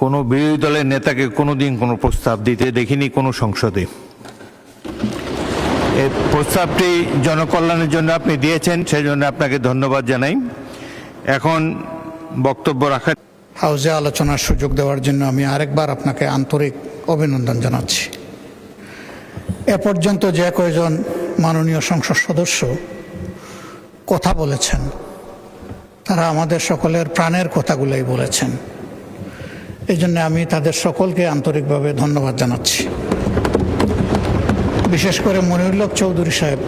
কোনো বিরোধী দলের নেতাকে কোনোদিন কোনো প্রস্তাব দিতে দেখিনি কোনো সংসদে। এই প্রস্তাবটি জনকল্যাণের জন্য আপনি দিয়েছেন, সেজন্য আপনাকে ধন্যবাদ জানাই। এখন বক্তব্য রাখার হাউজে আলোচনার সুযোগ দেওয়ার জন্য আমি আরেকবার আপনাকে আন্তরিক অভিনন্দন জানাচ্ছি। এ পর্যন্ত যে কয়েকজন মাননীয় সংসদ সদস্য কথা বলেছেন, তারা আমাদের সকলের প্রাণের কথাগুলোই বলেছেন। এই জন্য আমি তাদের সকলকে আন্তরিকভাবে ধন্যবাদ জানাচ্ছি। বিশেষ করে মনিরুল হক চৌধুরী সাহেব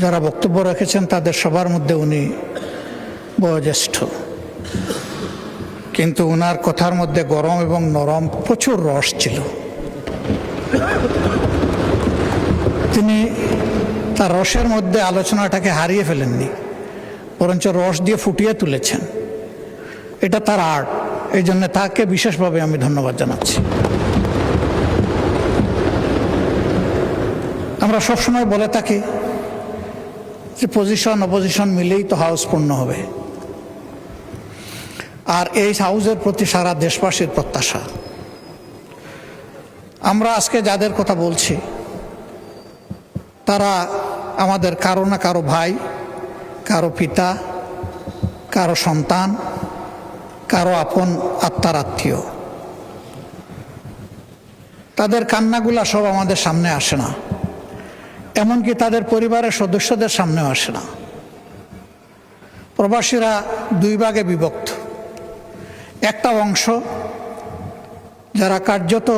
যারা বক্তব্য রেখেছেন, তাদের সবার মধ্যে উনি বয়োজ্যেষ্ঠ, কিন্তু ওনার কথার মধ্যে গরম এবং নরম প্রচুর রস ছিল। তিনি তার রসের মধ্যে আলোচনাটাকে হারিয়ে ফেলেননি, বরঞ্চ রস দিয়ে ফুটিয়ে তুলেছেন। এটা তার আর্ট, এই জন্য তাকে বিশেষভাবে আমি ধন্যবাদ জানাচ্ছি। আমরা সবসময় বলে থাকি যে পজিশন অপোজিশন মিলেই তো হাউস পূর্ণ হবে, আর এই হাউসের প্রতি সারা দেশবাসীর প্রত্যাশা। আমরা আজকে যাদের কথা বলছি তারা আমাদের কারো না কারো ভাই, কারো পিতা, কারো সন্তান, কারো আপন আত্মার আত্মীয়। তাদের কান্নাগুলা সব আমাদের সামনে আসে না, এমনকি তাদের পরিবারের সদস্যদের সামনেও আসে না। প্রবাসীরা দুই ভাগে বিভক্ত। একটা অংশ যারা কার্যত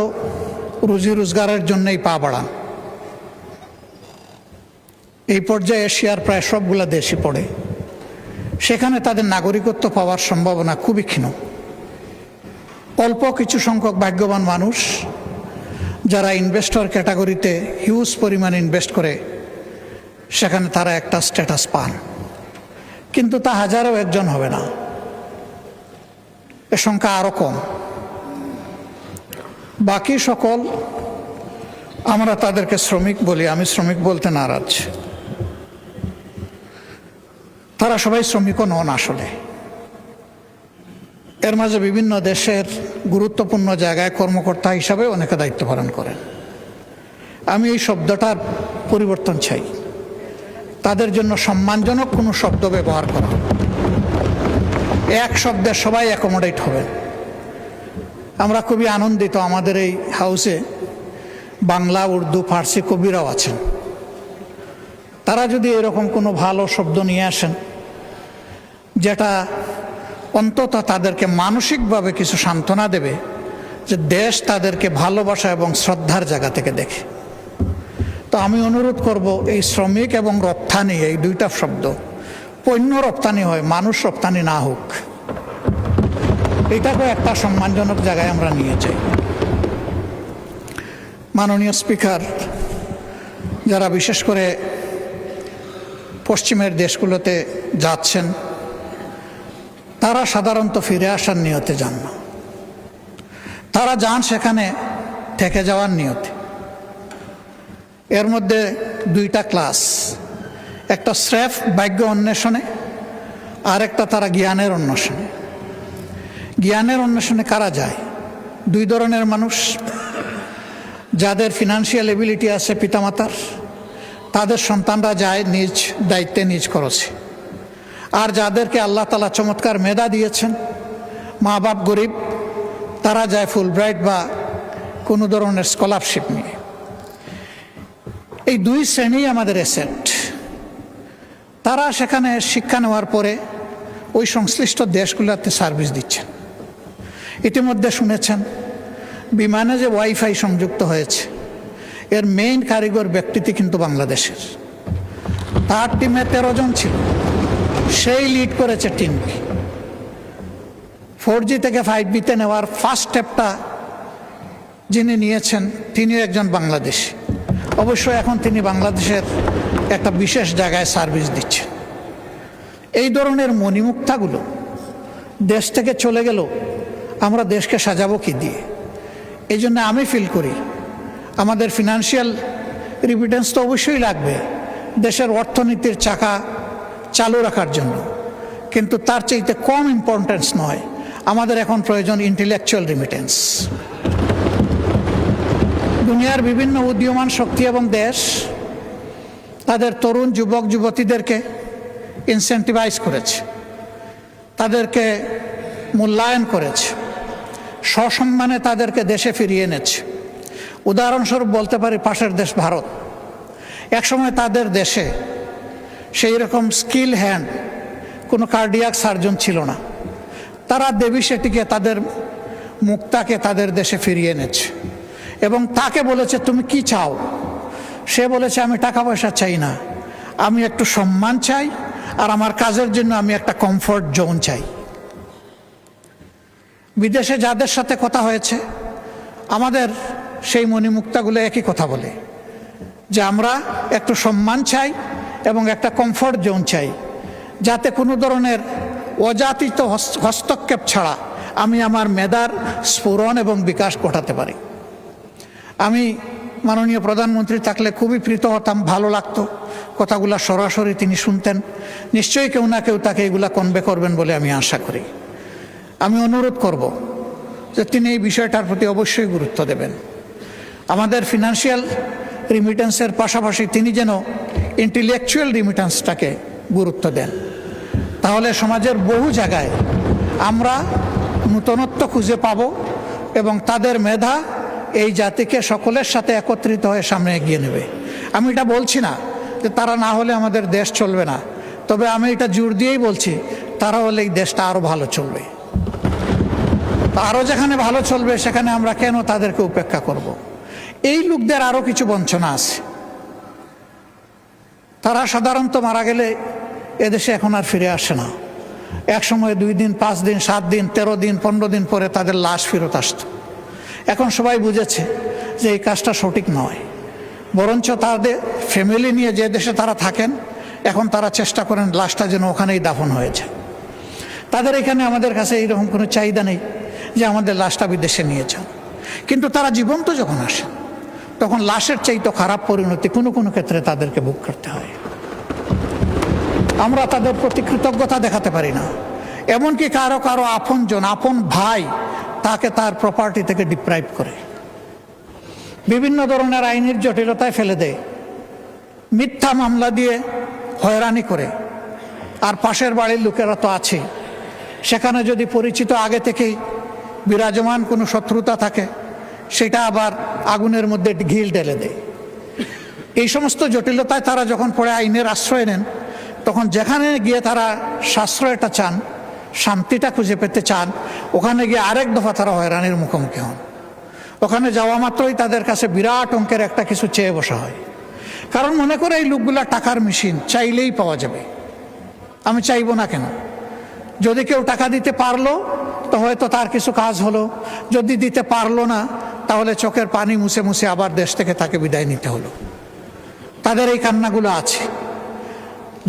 রুজি রোজগারের জন্যই পা বাড়ান, এই পর্যায়ে এশিয়ার প্রায় সবগুলা দেশই পড়ে, সেখানে তাদের নাগরিকত্ব পাওয়ার সম্ভাবনা খুবই ক্ষীণ। অল্প কিছু সংখ্যক ভাগ্যবান মানুষ যারা ইনভেস্টর ক্যাটাগরিতে হিউজ পরিমাণ ইনভেস্ট করে, সেখানে তারা একটা স্ট্যাটাস পান, কিন্তু তা হাজারেও একজন হবে না, এ সংখ্যা আরো কম। বাকি সকল আমরা তাদেরকে শ্রমিক বলি, আমি শ্রমিক বলতে নারাজ। তারা সবাই শ্রমিকও নন আসলে। এর মাঝে বিভিন্ন দেশের গুরুত্বপূর্ণ জায়গায় কর্মকর্তা হিসাবে অনেকে দায়িত্ব পালন করেন। আমি এই শব্দটার পরিবর্তন চাই, তাদের জন্য সম্মানজনক কোনো শব্দ ব্যবহার করা। এক শব্দে সবাই অ্যাকোমোডেট হবেন। আমরা খুবই আনন্দিত, আমাদের এই হাউসে বাংলা, উর্দু, ফার্সি কবিরাও আছেন। তারা যদি এরকম কোনো ভালো শব্দ নিয়ে আসেন যেটা অন্তত তাদেরকে মানসিকভাবে কিছু সান্ত্বনা দেবে, যে দেশ তাদেরকে ভালোবাসা এবং শ্রদ্ধার জায়গা থেকে দেখে, তো আমি অনুরোধ করব এই শ্রমিক এবং রপ্তানি, এই দুইটা শব্দ পণ্য রপ্তানি হয়, মানুষ রপ্তানি না হোক। এটাকে একটা সম্মানজনক জায়গায় আমরা নিয়ে যাই। মাননীয় স্পিকার, যারা বিশেষ করে পশ্চিমের দেশগুলোতে যাচ্ছেন, তারা সাধারণত ফিরে আসার নিয়তে যান না, তারা যান সেখানে থেকে যাওয়ার নিয়তে। এর মধ্যে দুইটা ক্লাস, একটা স্রেফ ভাগ্য অন্বেষণে, আর একটা তারা জ্ঞানের অন্বেষণে। জ্ঞানের অন্বেষণে কারা যায়? দুই ধরনের মানুষ। যাদের ফিনান্সিয়াল এবিলিটি আছে পিতামাতার, তাদের সন্তানরা যায় নিজ দায়িত্বে নিজ খরচে। আর যাদেরকে আল্লাহ তাআলা চমৎকার মেধা দিয়েছেন, মা বাপ গরিব, তারা যায় ফুলব্রাইট বা কোনো ধরনের স্কলারশিপ নিয়ে। এই দুই শ্রেণী আমাদের অ্যাসেট। তারা সেখানে শিক্ষা নেওয়ার পরে ওই সংশ্লিষ্ট দেশগুলোতে সার্ভিস দিচ্ছেন। ইতিমধ্যে শুনেছেন বিমানে যে ওয়াইফাই সংযুক্ত হয়েছে, এর মেইন কারিগর ব্যক্তিটি কিন্তু বাংলাদেশের। তার টিমে 13 জন ছিল, সেই লিড করেছে টিমকে। 4G থেকে 5Gতে নেওয়ার ফার্স্ট স্টেপটা যিনি নিয়েছেন, তিনিও একজন বাংলাদেশি। অবশ্য এখন তিনি বাংলাদেশের একটা বিশেষ জায়গায় সার্ভিস দিচ্ছেন। এই ধরনের মণিমুক্তাগুলো দেশ থেকে চলে গেল, আমরা দেশকে সাজাবো কি দিয়ে? এই জন্য আমি ফিল করি আমাদের ফিনান্সিয়াল রিমিটেন্স তো অবশ্যই লাগবে দেশের অর্থনীতির চাকা চালু রাখার জন্য, কিন্তু তার চাইতে কম ইম্পর্টেন্স নয় আমাদের এখন প্রয়োজন ইন্টেলেকচুয়াল রিমিটেন্স। দুনিয়ার বিভিন্ন উদীয়মান শক্তি এবং দেশ তাদের তরুণ যুবক যুবতীদেরকে ইনসেন্টিভাইজ করেছে, তাদেরকে মূল্যায়ন করেছে, সসম্মানে তাদেরকে দেশে ফিরিয়ে এনেছে। উদাহরণস্বরূপ বলতে পারি পাশের দেশ ভারত। একসময় তাদের দেশে সেই রকম স্কিল হ্যান্ড কোনো কার্ডিয়াক সার্জন ছিল না। তারা দেবী সেটিকে, তাদের মুক্তাকে তাদের দেশে ফিরিয়ে এনেছে এবং তাকে বলেছে তুমি কি চাও? সে বলেছে আমি টাকা পয়সা চাই না, আমি একটু সম্মান চাই, আর আমার কাজের জন্য আমি একটা কমফোর্ট জোন চাই। বিদেশে যাদের সাথে কথা হয়েছে আমাদের সেই মণিমুক্তাগুলো একই কথা বলে যে আমরা একটু সম্মান চাই এবং একটা কমফোর্ট জোন চাই, যাতে কোনো ধরনের অযাচিত হস্তক্ষেপ ছাড়া আমি আমার মেধার স্ফুরণ এবং বিকাশ ঘটাতে পারি। আমি মাননীয় প্রধানমন্ত্রী থাকলে খুবই প্রীত হতাম, ভালো লাগতো কথাগুলো সরাসরি তিনি শুনতেন। নিশ্চয়ই কেউ না কেউ তাকে এগুলা কনভে করবেন বলে আমি আশা করি। আমি অনুরোধ করব যে তিনি এই বিষয়টার প্রতি অবশ্যই গুরুত্ব দেবেন। আমাদের ফিনান্সিয়াল রিমিটেন্সের পাশাপাশি তিনি যেন ইন্টেলেকচুয়াল রিমিটেন্সটাকে গুরুত্ব দেন। তাহলে সমাজের বহু জায়গায় আমরা নূতনত্ব খুঁজে পাব এবং তাদের মেধা এই জাতিকে সকলের সাথে একত্রিত হয়ে সামনে এগিয়ে নেবে। আমি এটা বলছি না যে তারা না হলে আমাদের দেশ চলবে না, তবে আমি এটা জোর দিয়েই বলছি তারা হলে এই দেশটা আরও ভালো চলবে। আরও যেখানে ভালো চলবে সেখানে আমরা কেন তাদেরকে উপেক্ষা করব? এই লোকদের আরও কিছু বঞ্চনা আছে। তারা সাধারণত মারা গেলে এদেশে এখন আর ফিরে আসে না। এক সময় 2 দিন, 5 দিন, 7 দিন, 13 দিন, 15 দিন পরে তাদের লাশ ফেরত আসত। এখন সবাই বুঝেছে যে এই কাজটা সঠিক নয়, বরঞ্চ তাদের ফ্যামিলি নিয়ে যে দেশে তারা থাকেন এখন তারা চেষ্টা করেন লাশটা যেন ওখানেই দাফন হয়ে যায়। তাদের এখানে আমাদের কাছে এইরকম কোনো চাহিদা নেই যে আমাদের লাশটা বিদেশে নিয়ে যান, কিন্তু তারা জীবন্ত যখন আসে তখন লাশের চাইতে খারাপ পরিণতি কোনো কোনো ক্ষেত্রে তাদেরকে ভোগ করতে হয়। আমরা তাদের প্রতি কৃতজ্ঞতা দেখাতে পারি না। এমনকি কারো কারো আপনজন, আপন ভাই তাকে তার প্রপার্টি থেকে ডিপ্রাইভ করে, বিভিন্ন ধরনের আইনের জটিলতায় ফেলে দেয়, মিথ্যা মামলা দিয়ে হয়রানি করে। আর পাশের বাড়ির লোকেরা তো আছে, সেখানে যদি পরিচিত আগে থেকেই বিরাজমান কোনো শত্রুতা থাকে সেটা আবার আগুনের মধ্যে ঘিল ঢেলে দেয়। এই সমস্ত জটিলতায় তারা যখন পড়ে আইনের আশ্রয় নেন, তখন যেখানে গিয়ে তারা সাশ্রয়টা চান, শান্তিটা খুঁজে পেতে চান, ওখানে গিয়ে আরেক দফা তারা হয়রানির মুখোমুখি হন। ওখানে যাওয়া মাত্রই তাদের কাছে বিরাট অঙ্কের একটা কিছু চেয়ে বসা হয়, কারণ মনে করে এই লোকগুলা টাকার মেশিন, চাইলেই পাওয়া যাবে। আমি চাইবো না কেন? যদি কেউ টাকা দিতে পারলো তো হয়তো তার কিছু কাজ হলো, যদি দিতে পারলো না তাহলে চোখের পানি মুছে মুছে আবার দেশ থেকে তাকে বিদায় নিতে হলো। তাদের এই কান্নাগুলো আছে।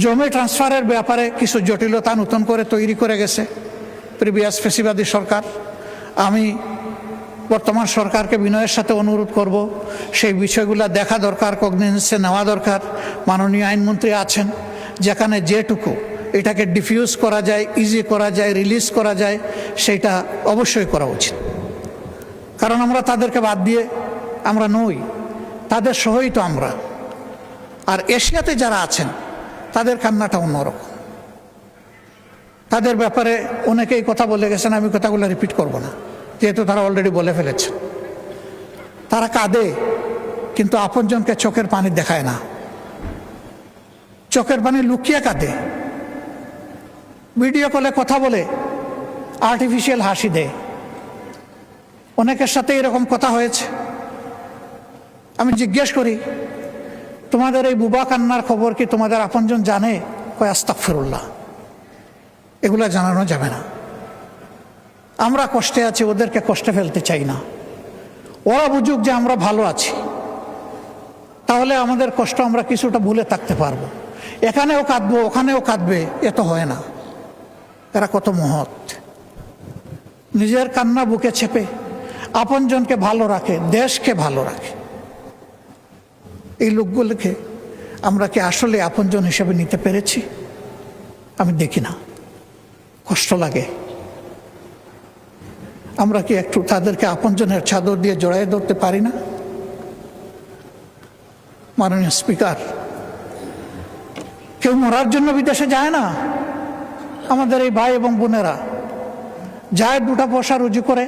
জমি ট্রান্সফারের ব্যাপারে কিছু জটিলতা নতুন করে তৈরি করে গেছে প্রিভিয়াস ফেসিবাদী সরকার। আমি বর্তমান সরকারকে বিনয়ের সাথে অনুরোধ করব, সেই বিষয়গুলো দেখা দরকার, কগনিজেন্সে নেওয়া দরকার। মাননীয় আইনমন্ত্রী আছেন, যেখানে যেটুকু এটাকে ডিফিউজ করা যায়, ইজি করা যায়, রিলিজ করা যায়, সেটা অবশ্যই করা উচিত। কারণ আমরা তাদেরকে বাদ দিয়ে আমরা নই, তাদের সহই তো আমরা। আর এশিয়াতে যারা আছেন তাদের কান্নাটা অন্যরকম। তাদের ব্যাপারে অনেকেই কথা বলে গেছেন, আমি কথাগুলো রিপিট করব না, যেহেতু তারা অলরেডি বলে ফেলেছে। তারা কাঁদে কিন্তু আপনজনকে চোখের পানি দেখায় না, চোখের পানি লুকিয়ে কাঁদে। ভিডিও কলে কথা বলে আর্টিফিশিয়াল হাসি দেয়। অনেকের সাথে এরকম কথা হয়েছে। আমি জিজ্ঞেস করি, তোমাদের এই বুবা কান্নার খবর কি তোমাদের আপনজন জানে? কয় আস্তাগফিরুল্লাহ, এগুলা জানানো যাবে না। আমরা কষ্টে আছি, ওদেরকে কষ্টে ফেলতে চাই না। ওরা বুঝুক যে আমরা ভালো আছি, তাহলে আমাদের কষ্ট আমরা কিছুটা ভুলে থাকতে পারবো। এখানেও কাঁদবো, ওখানেও কাঁদবে, এ তো হয় না। এরা কত মহৎ, নিজের কান্না বুকে চেপে আপনজনকে ভালো রাখে, দেশকে ভালো রাখে। এই লোকগুলোকে আমরা কি আসলে আপনজন হিসেবে নিতে পেরেছি? আমি দেখি না, কষ্ট লাগে। আমরা কি একটু তাদেরকে আপনজনের চাদর দিয়ে জড়াই ধরতে পারি না? মাননীয় স্পিকার, কেউ মরার জন্য বিদেশে যায় না। আমাদের এই ভাই এবং বোনেরা যায়, 2টা পয়সা রুজি করে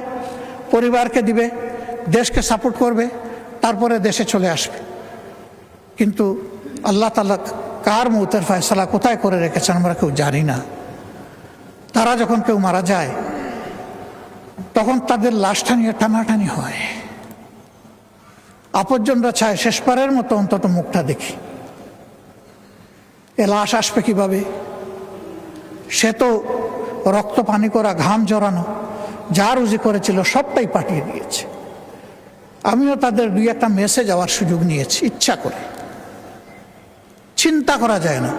পরিবারকে দিবে, দেশকে সাপোর্ট করবে, তারপরে দেশে চলে আসবে। কিন্তু আল্লাহ তাআলা কার মৌতের ফয়সালা কোথায় করে রেখেছেন আমরা কেউ জানি না। তারা যখন কেউ মারা যায় তখন তাদের লাশটা নিয়ে টানাটানি হয়। আপনজনরা চায় শেষবারের মতো অন্তত মুখটা দেখি। এ লাশ আসবে কিভাবে? সে তো রক্ত পানি করা, ঘাম জড়ানো, যা রুজি করেছিল সবটাই পাঠিয়ে দিয়েছে। আমিও তাদের 2-1টা মেসে যাওয়ার সুযোগ নিয়েছি ইচ্ছা করে। চিন্তা করা যায় না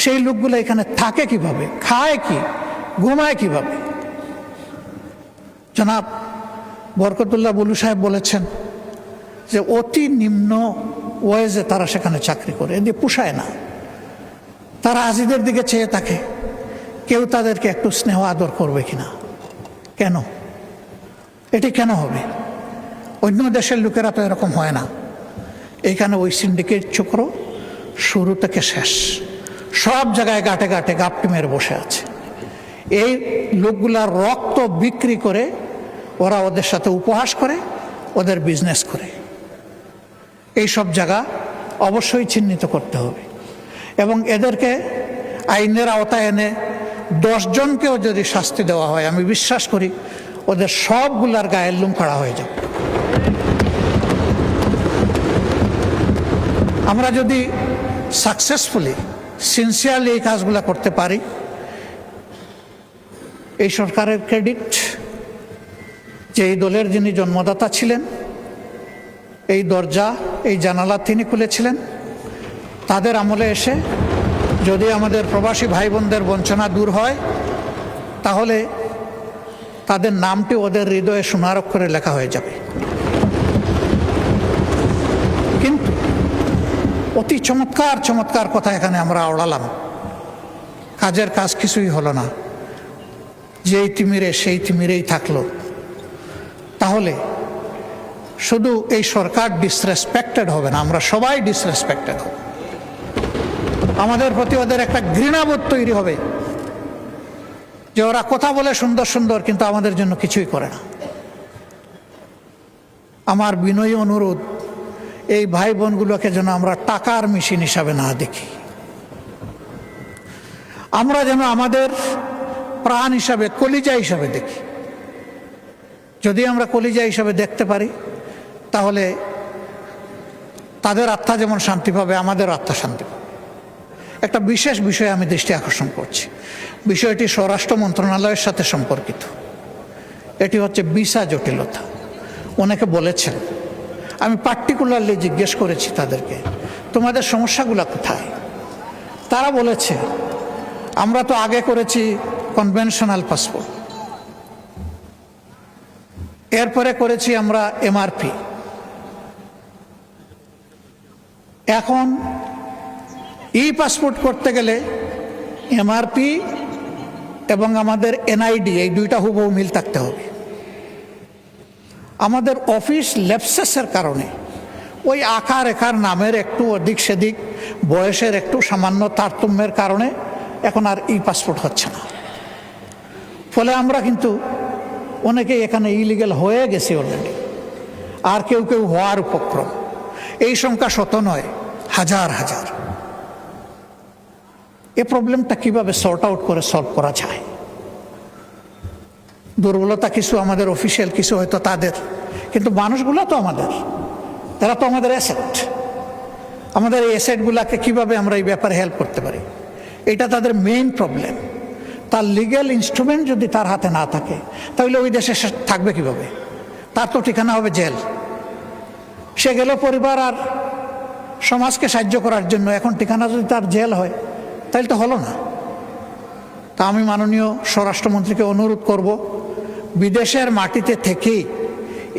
সেই লোকগুলো এখানে থাকে কিভাবে, খায় কি, ঘুমায় কিভাবে। জনাব বরকতুল্লাহ বুলু সাহেব বলেছেন যে অতি নিম্ন ওয়েজে তারা সেখানে চাকরি করে, এদিকে পোষায় না। তারা আজিদের দিকে চেয়ে থাকে কেউ তাদেরকে একটু স্নেহ আদর করবে কিনা। কেন? এটি কেন হবে? অন্য দেশের লোকেরা তো এরকম হয় না। এইখানে ওই সিন্ডিকেট চক্র শুরু থেকে শেষ সব জায়গায় গাটে গাটে গাপটি মেরে বসে আছে। এই লোকগুলার রক্ত বিক্রি করে ওরা ওদের সাথে উপহাস করে, ওদের বিজনেস করে। এই সব জায়গা অবশ্যই চিহ্নিত করতে হবে এবং এদেরকে আইনের আওতায় এনে 10 জনকেও যদি শাস্তি দেওয়া হয়, আমি বিশ্বাস করি ওদের সবগুলার গায়ের লোম খাড়া হয়ে যাবে। আমরা যদি সাকসেসফুলি সিনসিয়ারলি এই কাজগুলো করতে পারি, এই সরকারের ক্রেডিট যে এই দলের যিনি জন্মদাতা ছিলেন, এই দরজা, এই জানালা তিনি খুলেছিলেন। তাদের আমলে এসে যদি আমাদের প্রবাসী ভাই বোনদের বঞ্চনা দূর হয়, তাহলে তাদের নামটি ওদের হৃদয়ে সোনার অক্ষরে লেখা হয়ে যাবে। কিন্তু অতি চমৎকার চমৎকার কথা এখানে আমরা ওড়ালাম, কাজের কাজ কিছুই হলো না। যেই তিমিরে সেই তিমিরেই থাকলো। তাহলে শুধু এই সরকার ডিসরেসপেক্টেড হবে না, আমরা সবাই ডিসরেসপেক্টেড হব। আমাদের প্রতি ওদের একটা ঘৃণাবোধ তৈরি হবে যে ওরা কথা বলে সুন্দর সুন্দর কিন্তু আমাদের জন্য কিছুই করে না। আমার বিনয়ী অনুরোধ, এই ভাই বোনগুলোকে যেন আমরা টাকার মেশিন হিসাবে না দেখি। আমরা যেন আমাদের প্রাণ হিসাবে, কলিজা হিসাবে দেখি। যদি আমরা কলিজা হিসাবে দেখতে পারি তাহলে তাদের আত্মা যেমন শান্তি পাবে, আমাদের আত্মা শান্তি পাবে। একটা বিশেষ বিষয়ে আমি দৃষ্টি আকর্ষণ করছি। বিষয়টি স্বরাষ্ট্র মন্ত্রণালয়ের সাথে সম্পর্কিত। এটি হচ্ছে ভিসা জটিলতা। অনেকে বলেছেন, আমি পার্টিকুলারলি জিজ্ঞেস করেছি তাদেরকে, তোমাদের সমস্যাগুলো কোথায়? তারা বলেছে, আমরা তো আগে করেছি কনভেনশনাল পাসপোর্ট, এরপরে করেছি আমরা এমআরপি, এখন ই পাসপোর্ট করতে গেলে এমআরপি এবং আমাদের এনআইডি এই 2টা হুবহু মিল থাকতে হবে। আমাদের অফিস ল্যাপসেসের কারণে ওই আকার রেখার নামের একটু অধিক সেদিক, বয়সের একটু সামান্য তারতম্যের কারণে এখন আর ই পাসপোর্ট হচ্ছে না। ফলে আমরা কিন্তু অনেকেই এখানে ইলিগেল হয়ে গেছি অলরেডি, আর কেউ কেউ হওয়ার উপক্রম। এই সংখ্যা শত নয়, হাজার হাজার। এ প্রবলেমটা কিভাবে সর্ট আউট করে সলভ করা যায়? দুর্বলতা কিছু আমাদের অফিসিয়াল, কিছু হয়তো তাদের, কিন্তু মানুষগুলো তো আমাদের, তারা তো আমাদের অ্যাসেট। আমাদের এই অ্যাসেটগুলোকে কীভাবে আমরা এই ব্যাপারে হেল্প করতে পারি, এটা তাদের মেইন প্রবলেম। তার লিগ্যাল ইনস্ট্রুমেন্ট যদি তার হাতে না থাকে তাহলে ওই দেশে সে থাকবে কিভাবে? তার তো ঠিকানা হবে জেল। সে গেল পরিবার আর সমাজকে সাহায্য করার জন্য, এখন ঠিকানা যদি তার জেল হয় তাহলে তো হলো না। তা আমি মাননীয় স্বরাষ্ট্রমন্ত্রীকে অনুরোধ করব, বিদেশের মাটিতে থেকেই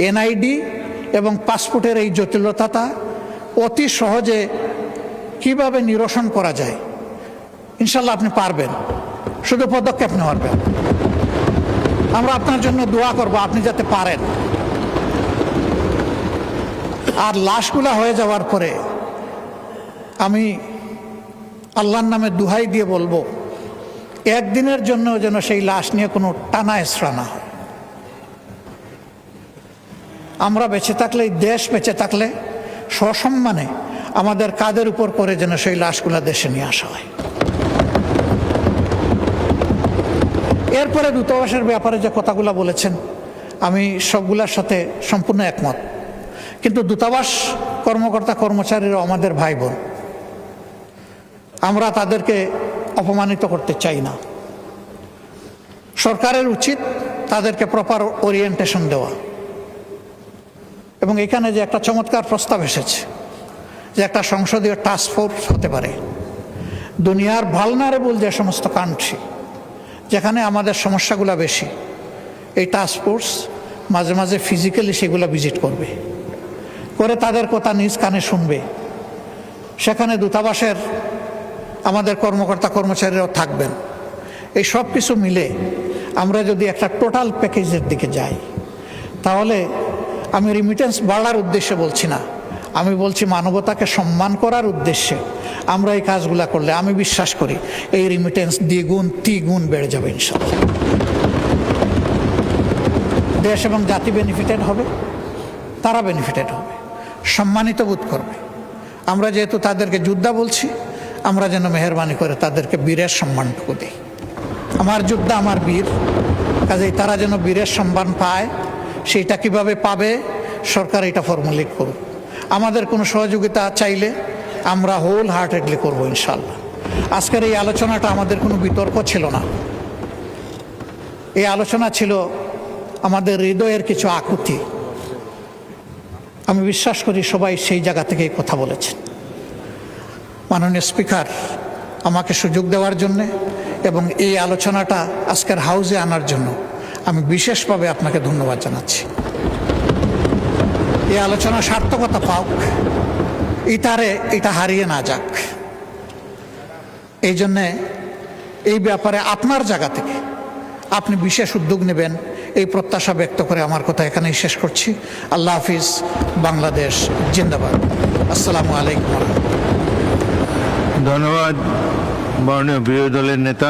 এনআইডি এবং পাসপোর্টের এই জটিলতাটা অতি সহজে কিভাবে নিরসন করা যায়, ইনশাল্লাহ আপনি পারবেন, শুধু পদক্ষেপ নেওয়ার ব্যাপার। আমরা আপনার জন্য দোয়া করব আপনি যাতে পারেন। আর লাশগুলা হয়ে যাওয়ার পরে আমি আল্লাহর নামে দুহাই দিয়ে বলবো, একদিনের জন্য যেন সেই লাশ নিয়ে কোনো টানা হেঁচড়া না হয়। আমরা বেঁচে থাকলে, দেশ বেঁচে থাকলে সসম্মানে আমাদের কাঁধের উপর করে যেন সেই লাশগুলা দেশে নিয়ে আসা হয়। এরপরে দূতাবাসের ব্যাপারে যে কথাগুলো বলেছেন আমি সবগুলোর সাথে সম্পূর্ণ একমত, কিন্তু দূতাবাস কর্মকর্তা কর্মচারীরা আমাদের ভাই বোন, আমরা তাদেরকে অপমানিত করতে চাই না। সরকারের উচিত তাদেরকে প্রপার ওরিয়েন্টেশন দেওয়া। এবং এখানে যে একটা চমৎকার প্রস্তাব এসেছে যে একটা সংসদীয় টাস্ক ফোর্স হতে পারে, দুনিয়ার ভালনারেবল যে সমস্ত কান্ট্রি যেখানে আমাদের সমস্যাগুলো বেশি, এই টাস্ক ফোর্স মাঝে মাঝে ফিজিক্যালি সেগুলো ভিজিট করবে, করে তাদের কথা নিজ কানে শুনবে। সেখানে দূতাবাসের আমাদের কর্মকর্তা কর্মচারীরাও থাকবেন। এই সব কিছু মিলে আমরা যদি একটা টোটাল প্যাকেজের দিকে যাই, তাহলে আমি রিমিটেন্স বাড়ার উদ্দেশ্যে বলছি না, আমি বলছি মানবতাকে সম্মান করার উদ্দেশ্যে আমরা এই কাজগুলো করলে আমি বিশ্বাস করি এই রিমিটেন্স দ্বিগুণ তিগুণ বেড়ে যাবে ইনশাআল্লাহ। দেশ এবং জাতি বেনিফিটেড হবে, তারা বেনিফিটেড হবে, সম্মানিত বোধ করবে। আমরা যেহেতু তাদেরকে যোদ্ধা বলছি, আমরা যেন মেহরবানি করে তাদেরকে বীরের সম্মানটুকু দিই। আমার যোদ্ধা আমার বীর, কাজেই তারা যেন বীরের সম্মান পায়। সেইটা কিভাবে পাবে সরকার এটা ফর্মুলেট করুক। আমাদের কোনো সহযোগিতা চাইলে আমরা হোল হার্টেডলি করবো ইনশাল্লাহ। আজকের এই আলোচনাটা আমাদের কোনো বিতর্ক ছিল না, এই আলোচনা ছিল আমাদের হৃদয়ের কিছু আকুতি। আমি বিশ্বাস করি সবাই সেই জায়গা থেকেই কথা বলেছেন। মাননীয় স্পিকার আমাকে সুযোগ দেওয়ার জন্যে এবং এই আলোচনাটা আজকের হাউসে আনার জন্য আমি বিশেষভাবে আপনাকে ধন্যবাদ জানাচ্ছি। এই আলোচনা সার্থকতা পাওক, এটা হারিয়ে না যাক, এই জন্যে এই ব্যাপারে আপনার জায়গা থেকে আপনি বিশেষ উদ্যোগ নেবেন, এই প্রত্যাশা ব্যক্ত করে আমার কথা এখানেই শেষ করছি। আল্লাহ হাফিজ, বাংলাদেশ জিন্দাবাদ। আসসালামু আলাইকুম। ধন্যবাদ মাননীয় বিরোধী দলের নেতা।